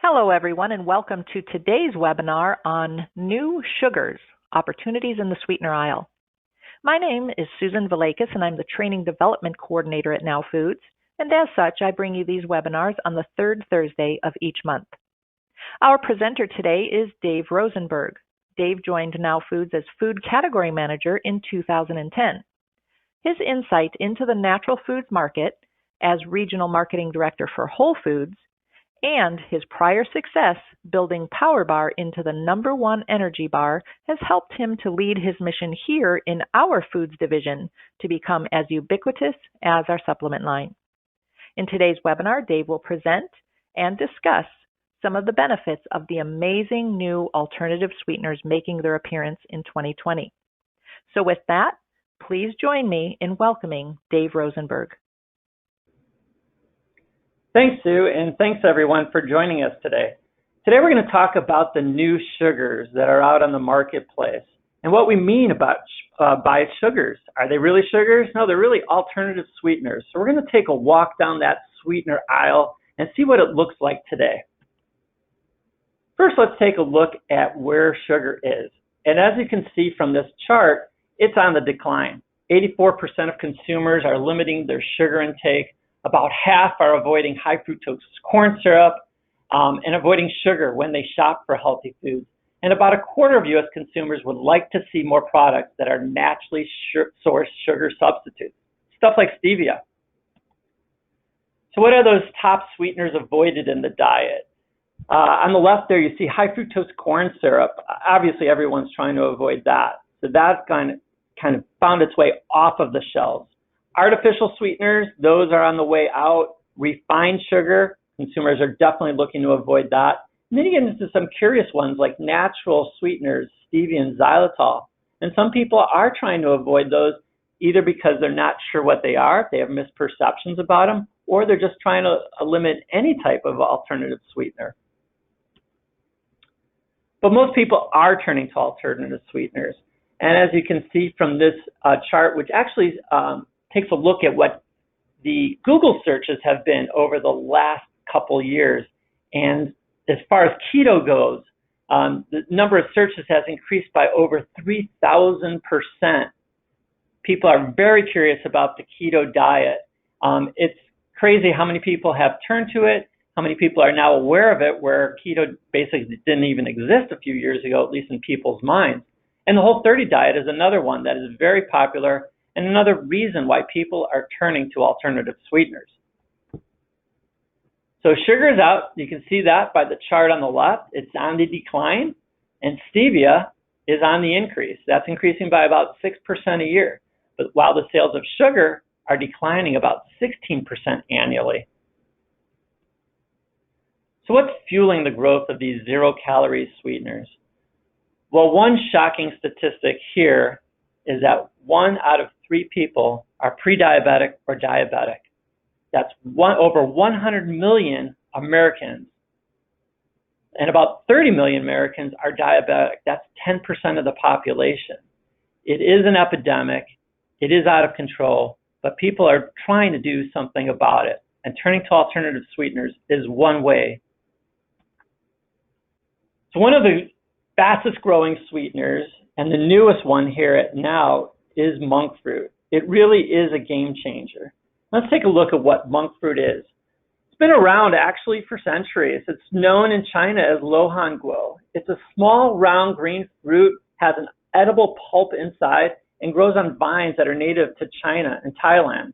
Hello, everyone, and welcome to today's webinar on new sugars, opportunities in the sweetener aisle. My name is Susan Valakis, and I'm the Training Development Coordinator at Now Foods, and as such, I bring you these webinars on the third Thursday of each month. Our presenter today is Dave Rosenberg. Dave joined Now Foods as Food Category Manager in 2010. His insight into the natural foods market as Regional Marketing Director for Whole Foods and his prior success building PowerBar into the #1 energy bar has helped him to lead his mission here in our foods division to become as ubiquitous as our supplement line. In today's webinar, Dave will present and discuss some of the benefits of the amazing new alternative sweeteners making their appearance in 2020. So with that, please join me in welcoming Dave Rosenberg. Thanks, Sue, and thanks everyone for joining us today. Today we're going to talk about the new sugars that are out on the marketplace and what we mean by sugars. Are they really sugars? No, they're really alternative sweeteners. So we're going to take a walk down that sweetener aisle and see what it looks like today. First, let's take a look at where sugar is. And as you can see from this chart, it's on the decline. 84% of consumers are limiting their sugar intake. About half are avoiding high fructose corn syrup and avoiding sugar when they shop for healthy foods. And about a quarter of U.S. consumers would like to see more products that are naturally sourced sugar substitutes, stuff like stevia. So what are those top sweeteners avoided in the diet? On the left there, you see high fructose corn syrup. Obviously, everyone's trying to avoid that. So that's kind of found its way off of the shelves. Artificial sweeteners, those are on the way out. Refined sugar, consumers are definitely looking to avoid that. And then you get into some curious ones like natural sweeteners, stevia and xylitol. And some people are trying to avoid those either because they're not sure what they are, they have misperceptions about them, or they're just trying to limit any type of alternative sweetener. But most people are turning to alternative sweeteners. And as you can see from this chart, which actually takes a look at what the Google searches have been over the last couple years. And as far as keto goes, the number of searches has increased by over 3,000%. People are very curious about the keto diet. It's crazy how many people have turned to it, how many people are now aware of it, where keto basically didn't even exist a few years ago, at least in people's minds. And the Whole30 diet is another one that is very popular and another reason why people are turning to alternative sweeteners. So sugar is out. You can see that by the chart on the left. It's on the decline, and stevia is on the increase. That's increasing by about 6% a year. But while the sales of sugar are declining about 16% annually. So what's fueling the growth of these zero-calorie sweeteners? Well, one shocking statistic here is that 1 out of 3 people are pre-diabetic or diabetic. That's over 100 million Americans. And about 30 million Americans are diabetic. That's 10% of the population. It is an epidemic. It is out of control, but people are trying to do something about it. And turning to alternative sweeteners is one way. So one of the fastest growing sweeteners and the newest one here at Now is monk fruit. It really is a game changer. Let's take a look at what monk fruit is. It's been around actually for centuries. It's known in China as lohan guo. It's a small round green fruit, has an edible pulp inside, and grows on vines that are native to China and Thailand.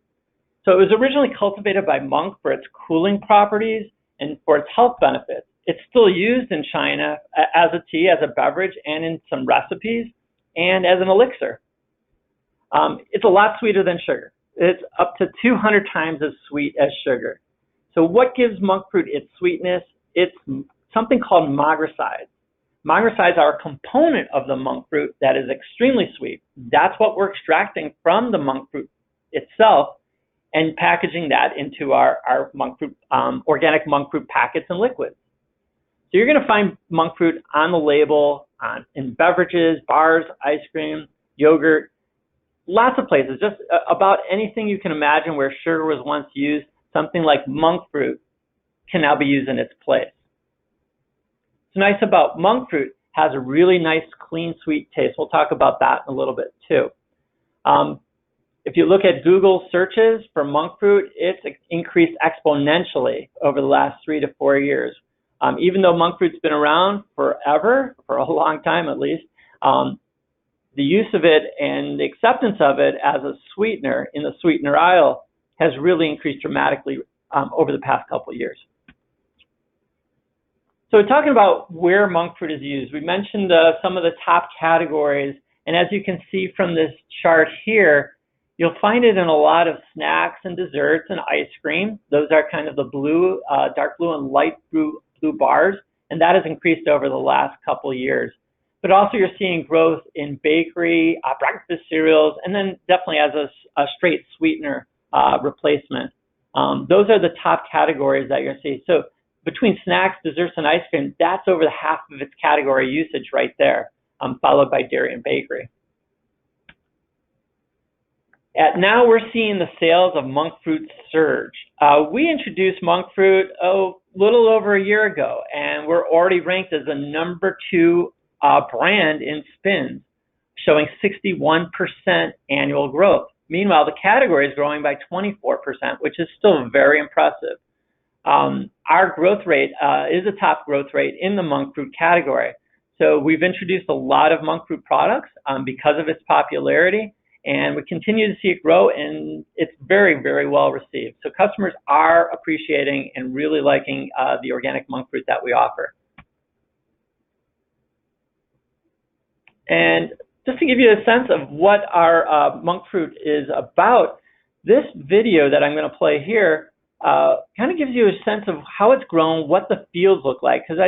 So it was originally cultivated by monks for its cooling properties and for its health benefits. It's still used in China as a tea, as a beverage, and in some recipes, and as an elixir. It's a lot sweeter than sugar. It's up to 200 times as sweet as sugar. So what gives monk fruit its sweetness? It's something called magricides. Magricides are a component of the monk fruit that is extremely sweet. That's what we're extracting from the monk fruit itself and packaging that into our monk fruit, organic monk fruit packets and liquids. So you're going to find monk fruit on the label, in beverages, bars, ice cream, yogurt, lots of places, just about anything you can imagine where sugar was once used, something like monk fruit can now be used in its place. What's nice about monk fruit, has a really nice, clean, sweet taste. We'll talk about that in a little bit too. If you look at Google searches for monk fruit, it's increased exponentially over the last 3 to 4 years. Even though monk fruit's been around forever, for a long time at least, the use of it and the acceptance of it as a sweetener in the sweetener aisle has really increased dramatically over the past couple of years. So talking about where monk fruit is used, we mentioned some of the top categories, and as you can see from this chart here, you'll find it in a lot of snacks and desserts and ice cream. Those are kind of the blue, dark blue and light blue bars, and that has increased over the last couple of years. But also you're seeing growth in bakery, breakfast cereals, and then definitely as a straight sweetener replacement. Those are the top categories that you're seeing. So between snacks, desserts, and ice cream, that's over half of its category usage right there, followed by dairy and bakery. Now we're seeing the sales of monk fruit surge. We introduced monk fruit a little over a year ago, and we're already ranked as the #2 brand in spins, showing 61% annual growth. Meanwhile, the category is growing by 24%, which is still very impressive. Our growth rate is a top growth rate in the monk fruit category. So we've introduced a lot of monk fruit products because of its popularity, and we continue to see it grow, and it's very, very well received. So customers are appreciating and really liking the organic monk fruit that we offer. And just to give you a sense of what our monk fruit is about, this video that I'm going to play here kind of gives you a sense of how it's grown, what the fields look like, because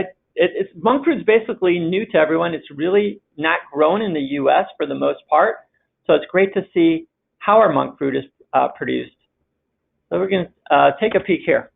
monk fruit is basically new to everyone. It's really not grown in the U.S. for the most part, so it's great to see how our monk fruit is produced. So we're going to take a peek here.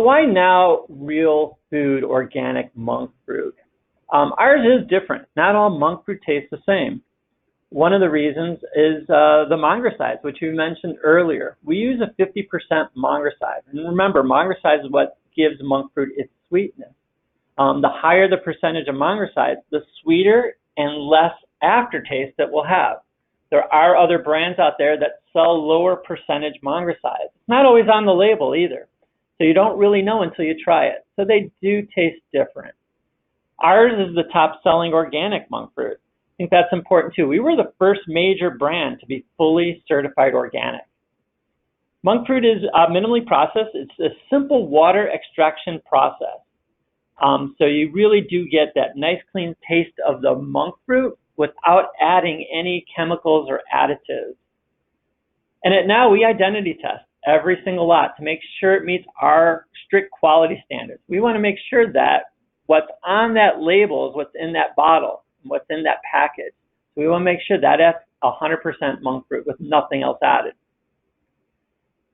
why now real food organic monk fruit? Ours is different. Not all monk fruit tastes the same. One of the reasons is the mongrosize, which you mentioned earlier. We use a 50% mongrosize. And remember, mongrosize is what gives monk fruit its sweetness. The higher the percentage of mongrosize, the sweeter and less aftertaste that we'll have. There are other brands out there that sell lower percentage mongrosize. It's not always on the label either. So you don't really know until you try it. So they do taste different. Ours is the top selling organic monk fruit. I think that's important too. We were the first major brand to be fully certified organic. Monk fruit is minimally processed. It's a simple water extraction process. So you really do get that nice clean taste of the monk fruit without adding any chemicals or additives. And at Now, we identity test every single lot to make sure it meets our strict quality standards. We want to make sure that what's on that label is what's in that bottle, what's in that package. So we want to make sure that that's 100% monk fruit with nothing else added.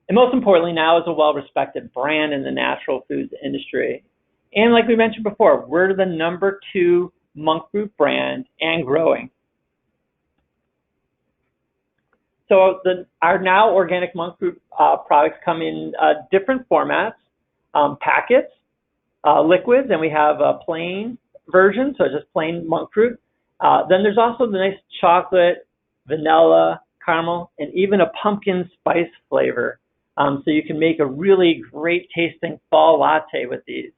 And most importantly, Now is a well-respected brand in the natural foods industry. And like we mentioned before, we're the #2 monk fruit brand and growing. So our Now organic monk fruit products come in different formats, packets, liquids, and we have a plain version, so just plain monk fruit. Then there's also the nice chocolate, vanilla, caramel, and even a pumpkin spice flavor. So you can make a really great tasting fall latte with these.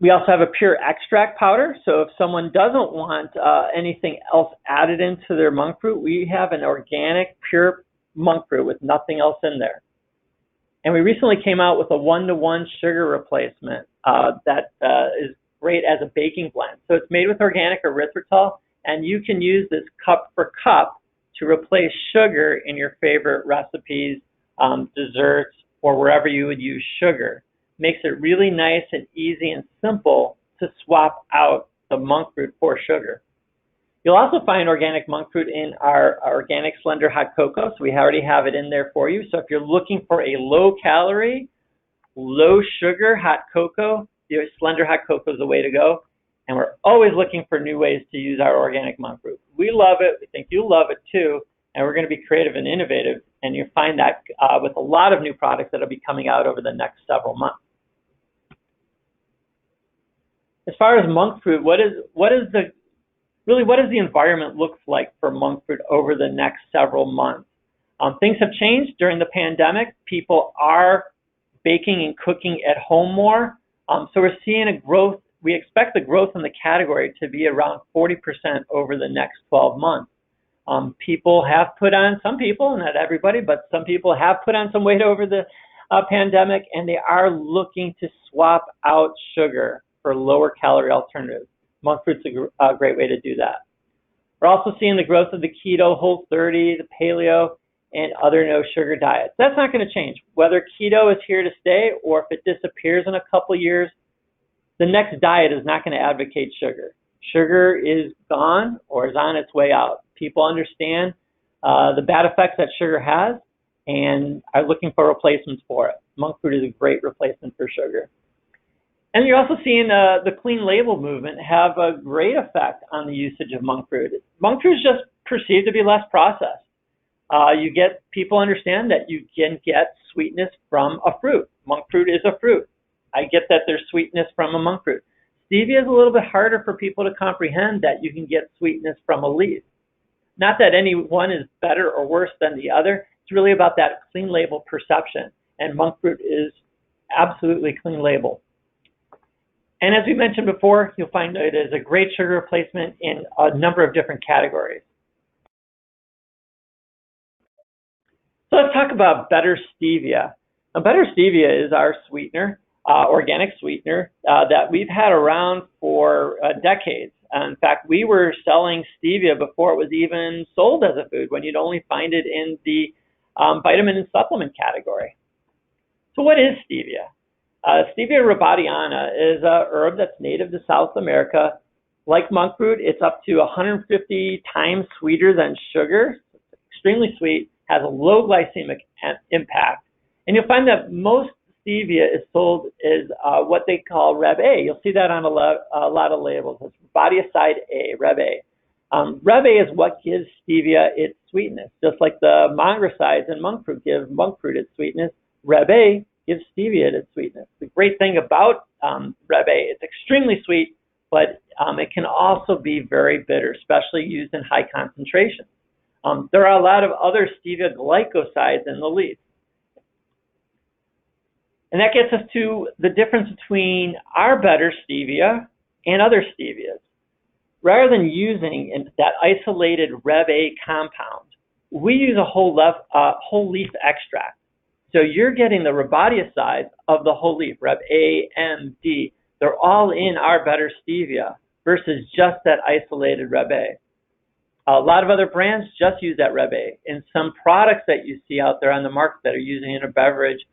We also have a pure extract powder. So if someone doesn't want anything else added into their monk fruit, we have an organic pure monk fruit with nothing else in there. And we recently came out with a 1-to-1 sugar replacement that is great as a baking blend. So it's made with organic erythritol, and you can use this cup for cup to replace sugar in your favorite recipes, desserts, or wherever you would use sugar. Makes it really nice and easy and simple to swap out the monk fruit for sugar. You'll also find organic monk fruit in our organic Slender Hot Cocoa, so we already have it in there for you. So if you're looking for a low-calorie, low-sugar hot cocoa, the Slender Hot Cocoa is the way to go. And we're always looking for new ways to use our organic monk fruit. We love it. We think you'll love it too. And we're going to be creative and innovative. And you'll find that with a lot of new products that will be coming out over the next several months. As far as monk fruit, what does the environment look like for monk fruit over the next several months? Things have changed during the pandemic. People are baking and cooking at home more. So we're seeing a growth. We expect the growth in the category to be around 40% over the next 12 months. People have put on, some people, not everybody, but some people have put on some weight over the pandemic, and they are looking to swap out sugar for lower calorie alternatives. Monk fruit's a great way to do that. We're also seeing the growth of the keto, Whole30, the paleo, and other no sugar diets. That's not going to change. Whether keto is here to stay or if it disappears in a couple years, the next diet is not going to advocate sugar. Sugar is gone or is on its way out. People understand the bad effects that sugar has and are looking for replacements for it. Monk fruit is a great replacement for sugar. And you're also seeing the clean label movement have a great effect on the usage of monk fruit. Monk fruit is just perceived to be less processed. People understand that you can get sweetness from a fruit. Monk fruit is a fruit. I get that there's sweetness from a monk fruit. Stevia is a little bit harder for people to comprehend that you can get sweetness from a leaf. Not that any one is better or worse than the other. It's really about that clean label perception. And monk fruit is absolutely clean label. And as we mentioned before, you'll find it is a great sugar replacement in a number of different categories. So let's talk about Better Stevia. Now, Better Stevia is our sweetener, organic sweetener that we've had around for decades. In fact, we were selling stevia before it was even sold as a food, when you'd only find it in the vitamin and supplement category. So what is stevia? Stevia rebaudiana is a herb that's native to South America. Like monk fruit, it's up to 150 times sweeter than sugar. It's extremely sweet, has a low glycemic impact, And you'll find that most stevia is sold as what they call Reb A. You'll see that on a lot of labels. It's body-side A, Reb A. Reb A is what gives stevia its sweetness. Just like the mongrosides and monk fruit give monk fruit its sweetness, Reb A gives stevia its sweetness. The great thing about Reb A, it's extremely sweet, but it can also be very bitter, especially used in high concentration. There are a lot of other stevia glycosides in the leaf. And that gets us to the difference between our better stevia and other stevias. Rather than using that isolated Reb A compound, we use a whole leaf extract. So you're getting the rebaudiosides of the whole leaf, Reb A, M, D. They're all in our better stevia versus just that isolated Reb A. A lot of other brands just use that Reb A. And some products that you see out there on the market that are using in a beverage,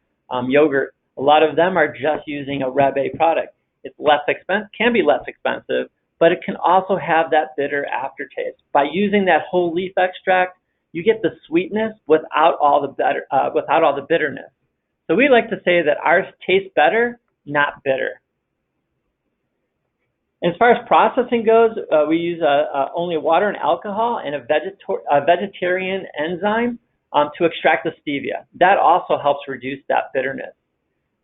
yogurt, a lot of them are just using a Reb A product. It's less expensive, can be less expensive, but it can also have that bitter aftertaste. By using that whole leaf extract, you get the sweetness without all the bitterness. So we like to say that ours tastes better, not bitter. As far as processing goes, we use only water and alcohol and a vegetarian enzyme to extract the stevia. That also helps reduce that bitterness.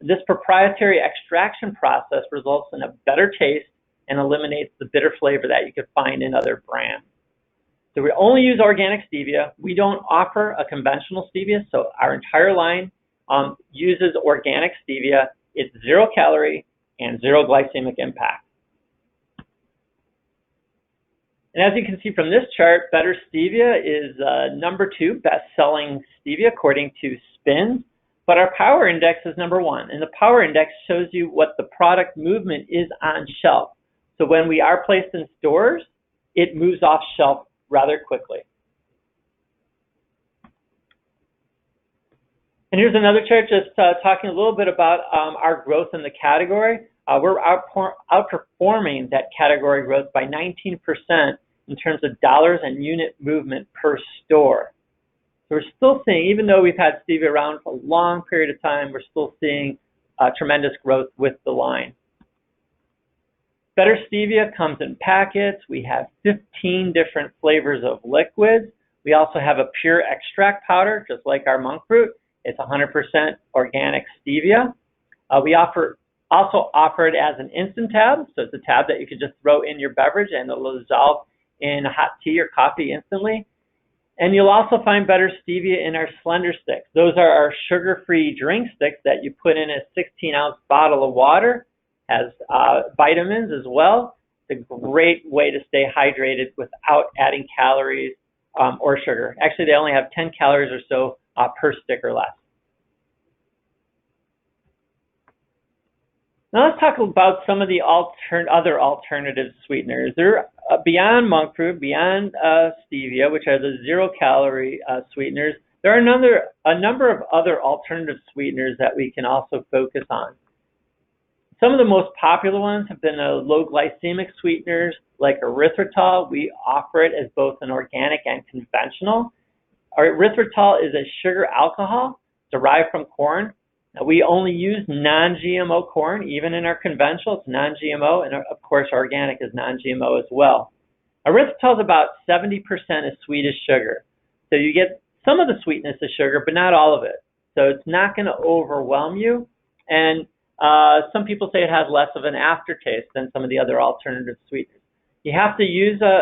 This proprietary extraction process results in a better taste and eliminates the bitter flavor that you could find in other brands. So we only use organic stevia. We don't offer a conventional stevia, so our entire line uses organic stevia. It's 0 calorie and 0 glycemic impact. And as you can see from this chart, Better Stevia is #2 best-selling stevia according to SPINS, but our power index is #1. And the power index shows you what the product movement is on shelf. So when we are placed in stores, it moves off shelf rather quickly. And here's another chart just talking a little bit about our growth in the category. We're outperforming that category growth by 19% in terms of dollars and unit movement per store. So we're still seeing, even though we've had stevia around for a long period of time, we're still seeing tremendous growth with the line. Better Stevia comes in packets. We have 15 different flavors of liquids. We also have a pure extract powder, just like our monk fruit. It's 100% organic stevia. We also offer it as an instant tab. So it's a tab that you can just throw in your beverage and it'll dissolve in hot tea or coffee instantly. And you'll also find Better Stevia in our Slender Sticks. Those are our sugar-free drink sticks that you put in a 16-ounce bottle of water. Has vitamins as well. It's a great way to stay hydrated without adding calories or sugar. Actually, they only have 10 calories or so per stick or less. Now let's talk about some of the other alternative sweeteners. They're beyond monk fruit, beyond stevia, which are the 0-calorie sweeteners. There are a number of other alternative sweeteners that we can also focus on. Some of the most popular ones have been low glycemic sweeteners like erythritol. We offer it as both an organic and conventional. Our erythritol is a sugar alcohol derived from corn. Now, we only use non-GMO corn. Even in our conventional, it's non-GMO, and of course organic is non-GMO as well. Erythritol is about 70% as sweet as sugar. So you get some of the sweetness of sugar, but not all of it. So it's not going to overwhelm you. And some people say it has less of an aftertaste than some of the other alternative sweeteners. You have to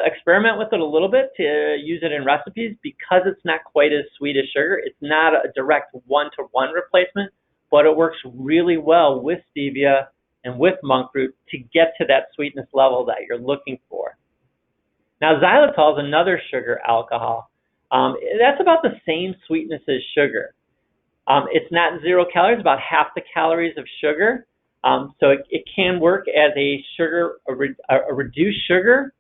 experiment with it a little bit to use it in recipes because it's not quite as sweet as sugar. It's not a direct one-to-one replacement, but it works really well with stevia and with monk fruit to get to that sweetness level that you're looking for. Now, xylitol is another sugar alcohol. That's about the same sweetness as sugar. It's not 0 calories, about half the calories of sugar. So it can work as a reduced sugar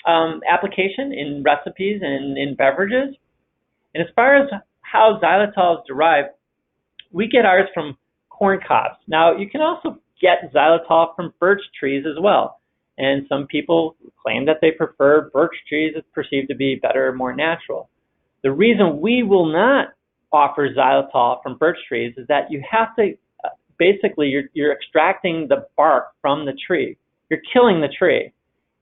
application in recipes and in beverages. And as far as how xylitol is derived, we get ours from corn cobs. Now, you can also get xylitol from birch trees as well. And some people claim that they prefer birch trees. It's perceived to be better, more natural. The reason we will not offers xylitol from birch trees is that you have to, basically you're extracting the bark from the tree. You're killing the tree.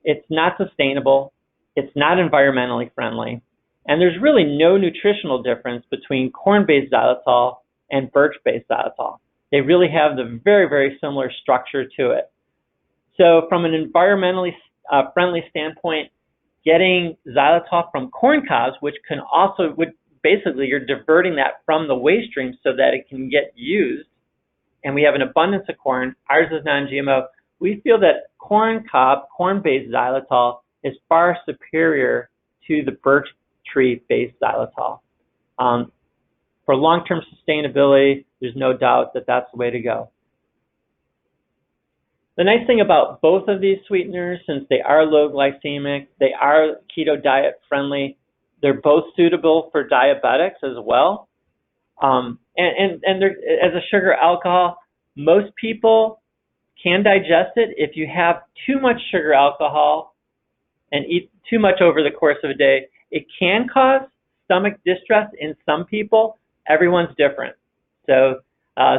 It's not sustainable. It's not environmentally friendly. And there's really no nutritional difference between corn-based xylitol and birch-based xylitol. They really have the very, very similar structure to it. So from an environmentally friendly standpoint, getting xylitol from corn cobs, which can also, basically you're diverting that from the waste stream so that it can get used, and we have an abundance of corn. Ours is non-GMO. We feel that corn-based xylitol is far superior to the birch tree-based xylitol. For long-term sustainability, there's no doubt that that's the way to go. The nice thing about both of these sweeteners, since they are low glycemic, they are keto diet friendly, they're both suitable for diabetics as well. And they're, as a sugar alcohol, most people can digest it. If you have too much sugar alcohol and eat too much over the course of a day, it can cause stomach distress in some people. Everyone's different. So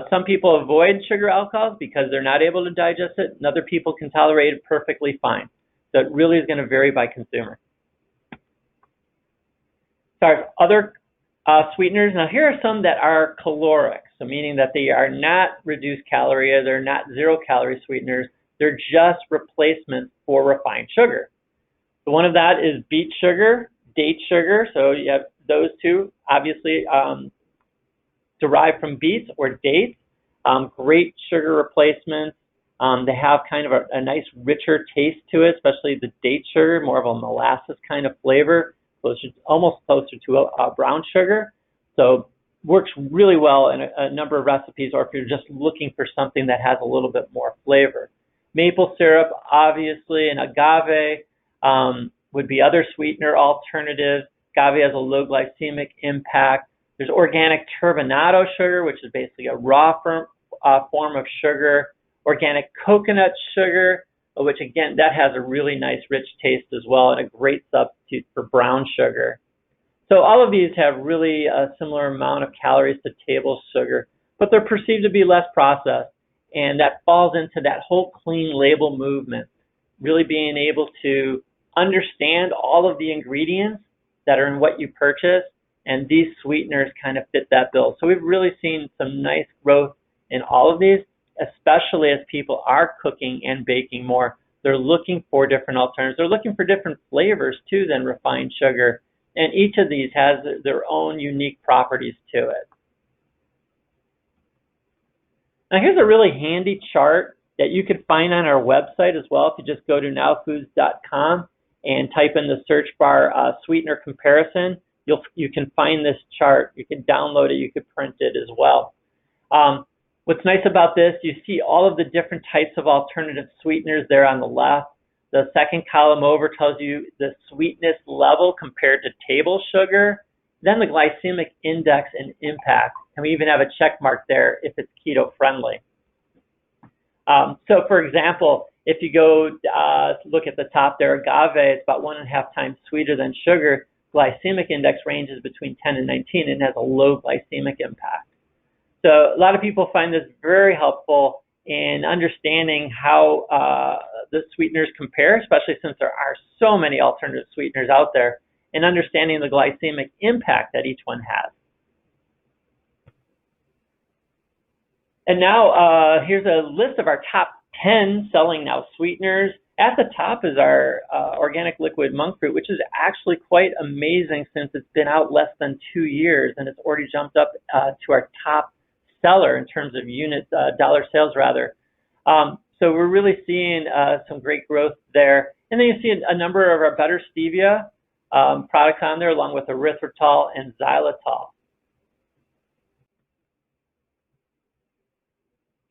some people avoid sugar alcohols because they're not able to digest it, and other people can tolerate it perfectly fine. So it really is going to vary by consumer. Sorry, other sweeteners. Now here are some that are caloric, so meaning that they are not reduced calorie, they're not 0-calorie sweeteners, they're just replacements for refined sugar. So one of that is beet sugar, date sugar, so you have those two, obviously derived from beets or dates. Great sugar replacements. They have kind of a nice richer taste to it, especially the date sugar, more of a molasses kind of flavor, almost closer to a brown sugar. So works really well in a number of recipes, or if you're just looking for something that has a little bit more flavor. Maple syrup, obviously, and agave would be other sweetener alternatives. Agave has a low glycemic impact. There's organic turbinado sugar, which is basically a raw form of sugar. Organic coconut sugar, which again, that has a really nice rich taste as well, and a great substitute for brown sugar. So all of these have really a similar amount of calories to table sugar, but they're perceived to be less processed, and that falls into that whole clean label movement, really being able to understand all of the ingredients that are in what you purchase, and these sweeteners kind of fit that bill. So we've really seen some nice growth in all of these, especially as people are cooking and baking more. They're looking for different alternatives. They're looking for different flavors too than refined sugar. And each of these has their own unique properties to it. Now here's a really handy chart that you could find on our website as well. If you just go to nowfoods.com and type in the search bar sweetener comparison, you can find this chart. You can download it, you could print it as well. What's nice about this, you see all of the different types of alternative sweeteners there on the left. The second column over tells you the sweetness level compared to table sugar, then the glycemic index and impact. And we even have a check mark there if it's keto friendly. So for example, if you go look at the top there, agave, it's about 1.5 times sweeter than sugar. Glycemic index ranges between 10 and 19 and has a low glycemic impact. So a lot of people find this very helpful in understanding how the sweeteners compare, especially since there are so many alternative sweeteners out there, and understanding the glycemic impact that each one has. And now here's a list of our top 10 selling now sweeteners. At the top is our organic liquid monk fruit, which is actually quite amazing since it's been out less than 2 years, and it's already jumped up to our top seller in terms of unit dollar sales rather. So we're really seeing some great growth there. And then you see a number of our better stevia products on there, along with erythritol and xylitol.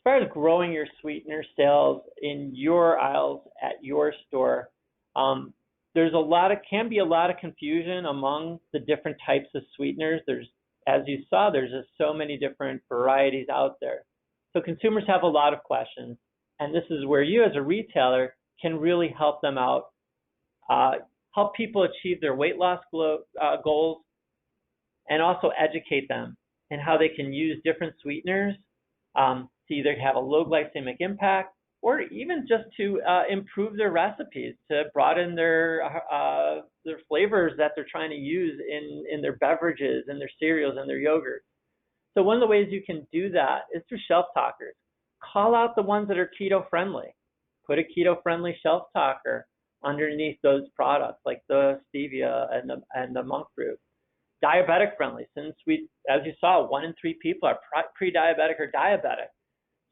As far as growing your sweetener sales in your aisles at your store, there's can be a lot of confusion among the different types of sweeteners. As you saw, there's just so many different varieties out there. So consumers have a lot of questions, and this is where you as a retailer can really help them out, help people achieve their weight loss goals, and also educate them and how they can use different sweeteners to either have a low glycemic impact or even just to improve their recipes, to broaden their flavors that they're trying to use in their beverages, in their cereals, and their yogurt. So one of the ways you can do that is through shelf talkers. Call out the ones that are keto friendly. Put a keto friendly shelf talker underneath those products, like the stevia and the monk fruit. Diabetic friendly, since as you saw, 1 in 3 people are pre-diabetic or diabetic.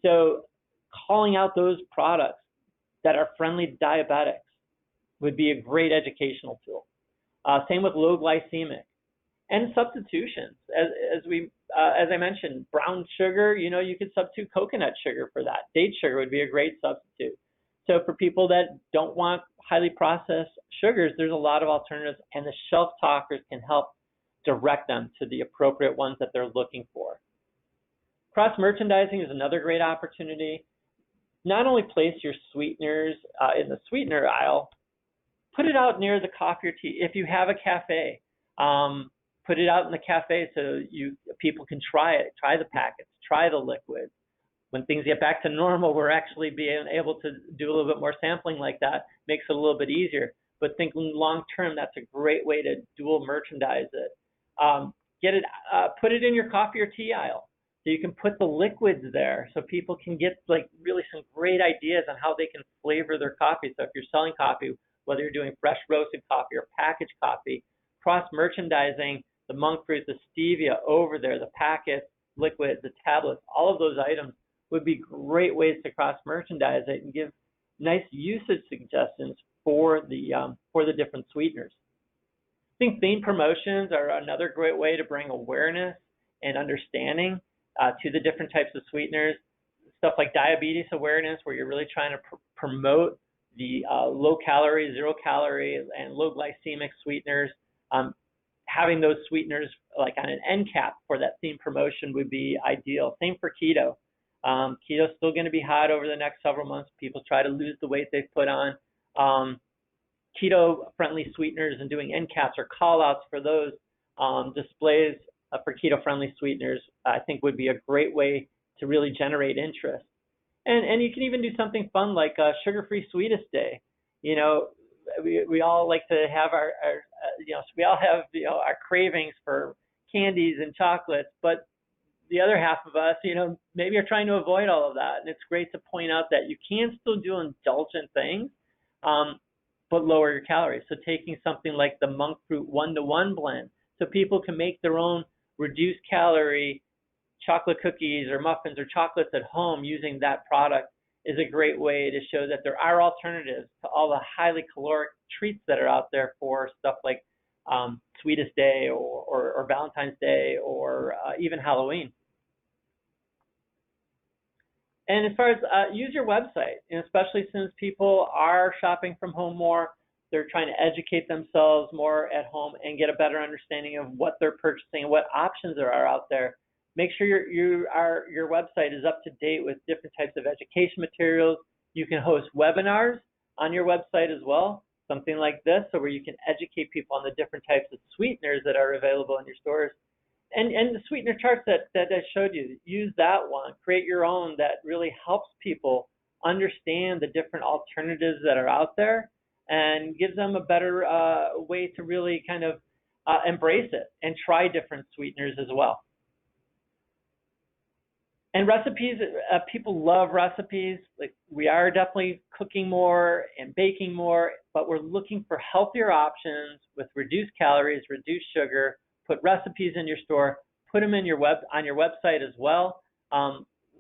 So calling out those products that are friendly to diabetics would be a great educational tool. Same with low glycemic. And substitutions, as I mentioned, brown sugar, you could substitute coconut sugar for that. Date sugar would be a great substitute. So for people that don't want highly processed sugars, there's a lot of alternatives, and the shelf talkers can help direct them to the appropriate ones that they're looking for. Cross-merchandising is another great opportunity. Not only place your sweeteners in the sweetener aisle, put it out near the coffee or tea. If you have a cafe, put it out in the cafe so people can try it, try the packets, try the liquids. When things get back to normal, we're actually being able to do a little bit more sampling like that. Makes it a little bit easier. But thinking long term, that's a great way to dual merchandise it. Put it in your coffee or tea aisle, so you can put the liquids there, so people can get really some great ideas on how they can flavor their coffee. So if you're selling coffee, whether you're doing fresh roasted coffee or packaged coffee, cross merchandising the monk fruit, the stevia over there, the packets, liquids, the tablets, all of those items would be great ways to cross-merchandise it and give nice usage suggestions for the different sweeteners. I think theme promotions are another great way to bring awareness and understanding to the different types of sweeteners. Stuff like diabetes awareness, where you're really trying to promote the low-calorie, zero-calorie, and low-glycemic sweeteners. Having those sweeteners like on an end cap for that theme promotion would be ideal. Same for keto. Keto is still going to be hot over the next several months. People try to lose the weight they've put on. Keto-friendly sweeteners and doing end caps or call-outs for those displays for keto-friendly sweeteners, I think would be a great way to really generate interest. And you can even do something fun like Sugar-Free Sweetest Day. We all like to have we all have our cravings for candies and chocolates, but the other half of us, maybe are trying to avoid all of that. And it's great to point out that you can still do indulgent things, but lower your calories. So taking something like the monk fruit 1-to-1 blend, so people can make their own reduced calorie chocolate cookies or muffins or chocolates at home using that product, is a great way to show that there are alternatives to all the highly caloric treats that are out there for stuff like Sweetest Day or Valentine's Day or even Halloween. And as far as use your website, especially since people are shopping from home more, they're trying to educate themselves more at home and get a better understanding of what they're purchasing and what options there are out there. Make sure your website is up to date with different types of education materials. You can host webinars on your website as well, something like this, so where you can educate people on the different types of sweeteners that are available in your stores. And the sweetener charts that I showed you, use that one. Create your own that really helps people understand the different alternatives that are out there and gives them a better way to really kind of embrace it and try different sweeteners as well. And recipes, people love recipes. Like, we are definitely cooking more and baking more, but we're looking for healthier options with reduced calories, reduced sugar. Put recipes in your store, put them in on your website as well.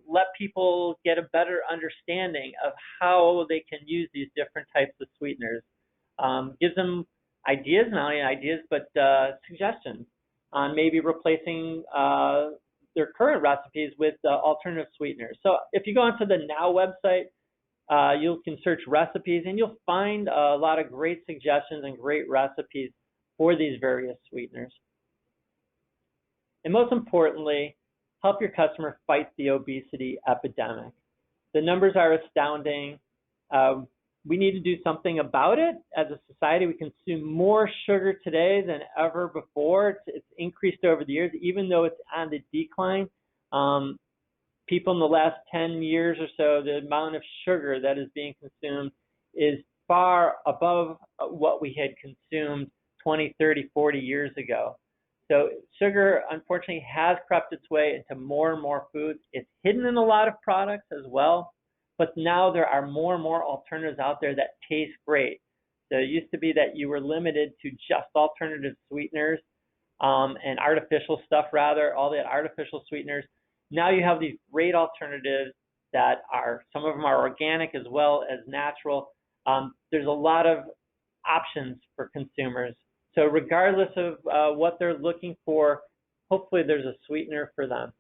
Let people get a better understanding of how they can use these different types of sweeteners. Gives them ideas, not only ideas, but suggestions on maybe replacing their current recipes with alternative sweeteners. So if you go onto the Now website, you can search recipes and you'll find a lot of great suggestions and great recipes for these various sweeteners. And most importantly, help your customer fight the obesity epidemic. The numbers are astounding. we need to do something about it. As a society, we consume more sugar today than ever before. It's increased over the years, even though it's on the decline. People in the last 10 years or so, the amount of sugar that is being consumed is far above what we had consumed 20, 30, 40 years ago. So sugar, unfortunately, has crept its way into more and more foods. It's hidden in a lot of products as well, but now there are more and more alternatives out there that taste great. So it used to be that you were limited to just alternative sweeteners and artificial stuff, rather, all the artificial sweeteners. Now you have these great alternatives that are, some of them are organic as well as natural. There's a lot of options for consumers. So regardless of what they're looking for, hopefully there's a sweetener for them.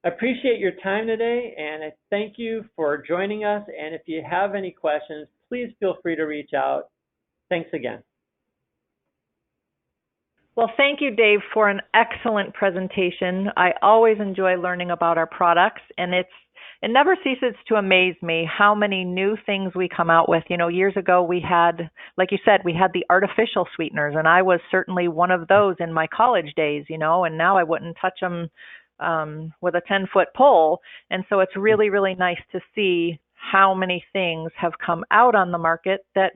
I appreciate your time today, and I thank you for joining us. And if you have any questions, please feel free to reach out. Thanks again. Well, thank you, Dave, for an excellent presentation. I always enjoy learning about our products, and it never ceases to amaze me how many new things we come out with. You know, years ago we had, like you said, we had the artificial sweeteners, and I was certainly one of those in my college days, you know, and now I wouldn't touch them with a 10-foot pole. And so it's really, really nice to see how many things have come out on the market that,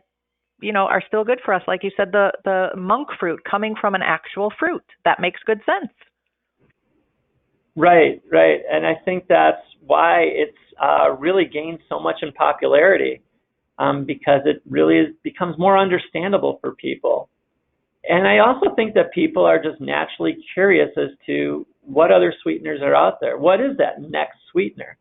you know, are still good for us. Like you said, the monk fruit coming from an actual fruit. That makes good sense. Right. And I think that's why it's really gained so much in popularity, because it really becomes more understandable for people. And I also think that people are just naturally curious as to what other sweeteners are out there. What is that next sweetener?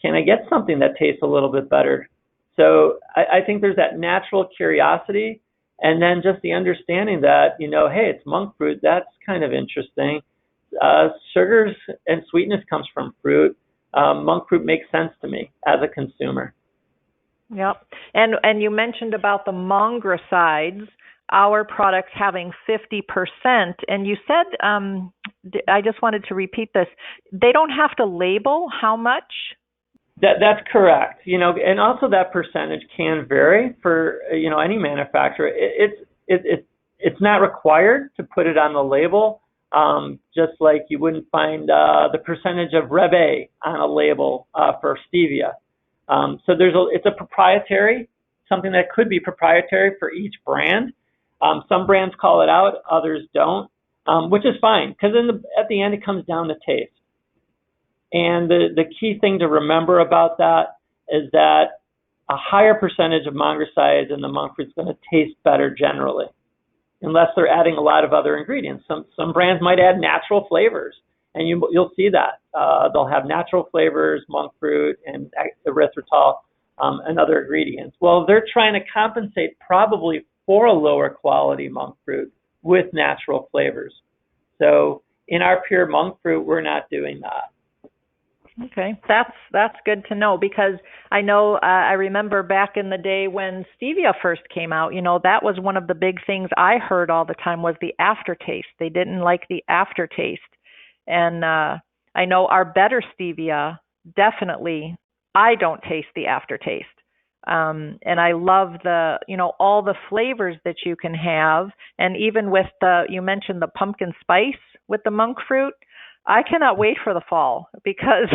Can I get something that tastes a little bit better? So I think there's that natural curiosity, and then just the understanding that, you know, hey, it's monk fruit. That's kind of interesting. Sugars and sweetness comes from fruit. Monk fruit makes sense to me as a consumer. Yep. And you mentioned about the mongrosides, our products having 50%. And you said, I just wanted to repeat this, they don't have to label how much? That's correct. You know, and also that percentage can vary for, you know, any manufacturer. It's not required to put it on the label, just like you wouldn't find the percentage of Rebe on a label for stevia. So it's a proprietary, something that could be proprietary for each brand. Some brands call it out, others don't, which is fine, because at the end it comes down to taste. And the key thing to remember about that is that a higher percentage of mongrosides in the monk fruit is going to taste better generally, unless they're adding a lot of other ingredients. Some brands might add natural flavors, and you'll see that. They'll have natural flavors, monk fruit, and erythritol, and other ingredients. Well, they're trying to compensate probably for a lower quality monk fruit with natural flavors. So in our pure monk fruit, we're not doing that. Okay, that's good to know, because I know I remember back in the day when stevia first came out, you know, that was one of the big things I heard all the time was the aftertaste. They didn't like the aftertaste. And I know our better stevia, definitely, I don't taste the aftertaste. And I love all the flavors that you can have. And even with you mentioned the pumpkin spice with the monk fruit, I cannot wait for the fall, because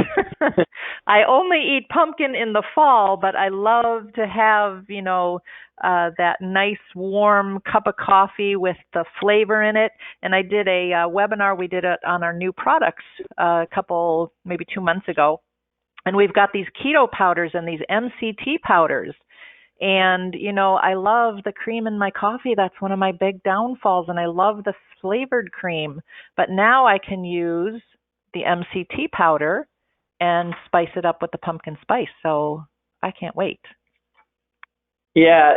I only eat pumpkin in the fall, but I love to have, that nice warm cup of coffee with the flavor in it. And I did a webinar, we did it on our new products maybe 2 months ago. And we've got these keto powders and these MCT powders. And, I love the cream in my coffee. That's one of my big downfalls. And I love the flavored cream. But now I can use the MCT powder and spice it up with the pumpkin spice. So I can't wait. Yeah,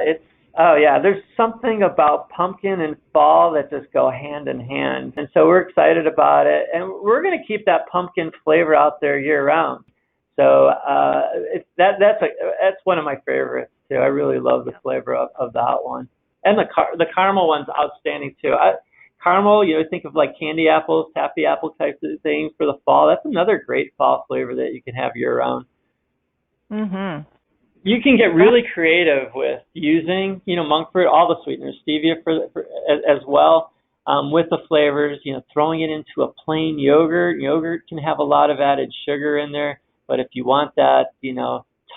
there's something about pumpkin and fall that just go hand in hand. And so we're excited about it. And we're going to keep that pumpkin flavor out there year round. So that's one of my favorites too. I really love the flavor of that one, and the caramel one's outstanding too. Caramel, think of like candy apples, taffy apple types of things for the fall. That's another great fall flavor that you can have year round. Mhm. You can get really creative with using, monk fruit, all the sweeteners, stevia as well, with the flavors. Throwing it into a plain yogurt. Yogurt can have a lot of added sugar in there, but if you want that,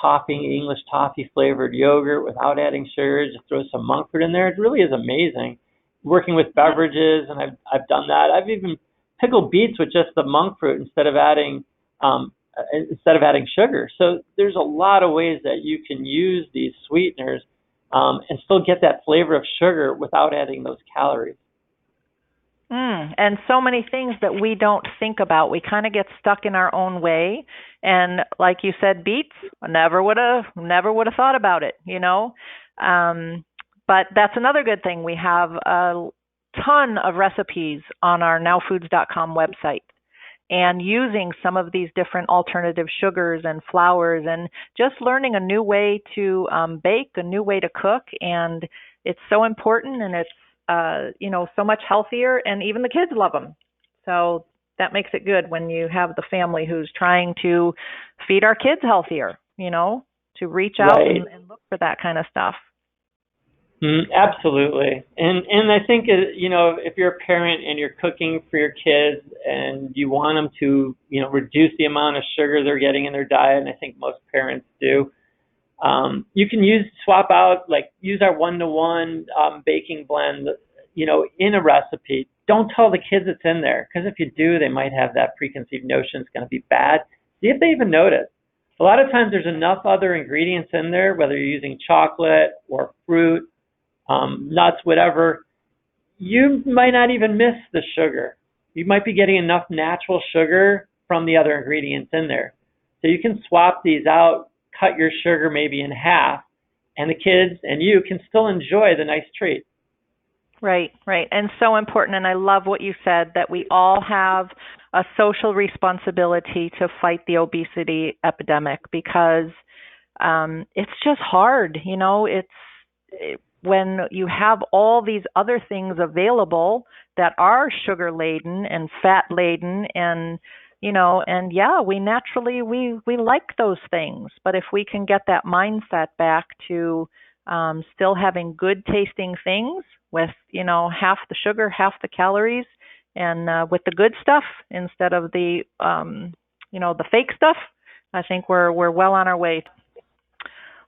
topping, English toffee flavored yogurt without adding sugar, just throw some monk fruit in there. It really is amazing. Working with beverages, and I've done that. I've even pickled beets with just the monk fruit um, instead of adding sugar. So there's a lot of ways that you can use these sweeteners and still get that flavor of sugar without adding those calories. And so many things that we don't think about. We kind of get stuck in our own way. And like you said, beets, I never would have thought about it, But that's another good thing. We have a ton of recipes on our nowfoods.com website, and using some of these different alternative sugars and flours, and just learning a new way to bake, a new way to cook. And it's so important, and it's so much healthier, and even the kids love them. So that makes it good when you have the family who's trying to feed our kids healthier, to reach out Right. and look for that kind of stuff. Absolutely. And I think, if you're a parent and you're cooking for your kids and you want them to, reduce the amount of sugar they're getting in their diet, and I think most parents do, you can swap out, use our 1-to-1 baking blend, in a recipe. Don't tell the kids it's in there, because if you do, they might have that preconceived notion it's going to be bad. See if they even notice. A lot of times there's enough other ingredients in there, whether you're using chocolate or fruit, nuts, whatever, you might not even miss the sugar. You might be getting enough natural sugar from the other ingredients in there. So you can swap these out, cut your sugar maybe in half, and the kids and you can still enjoy the nice treat. Right. And so important. And I love what you said, that we all have a social responsibility to fight the obesity epidemic, because it's just hard. When you have all these other things available that are sugar laden and fat laden, and we naturally we like those things. But if we can get that mindset back to still having good tasting things with half the sugar, half the calories, and with the good stuff instead of the the fake stuff, I think we're well on our way.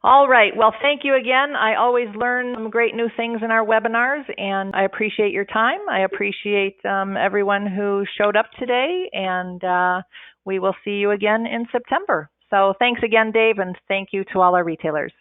All right. Well, thank you again. I always learn some great new things in our webinars, and I appreciate your time. I appreciate everyone who showed up today, and we will see you again in September. So thanks again, Dave, and thank you to all our retailers.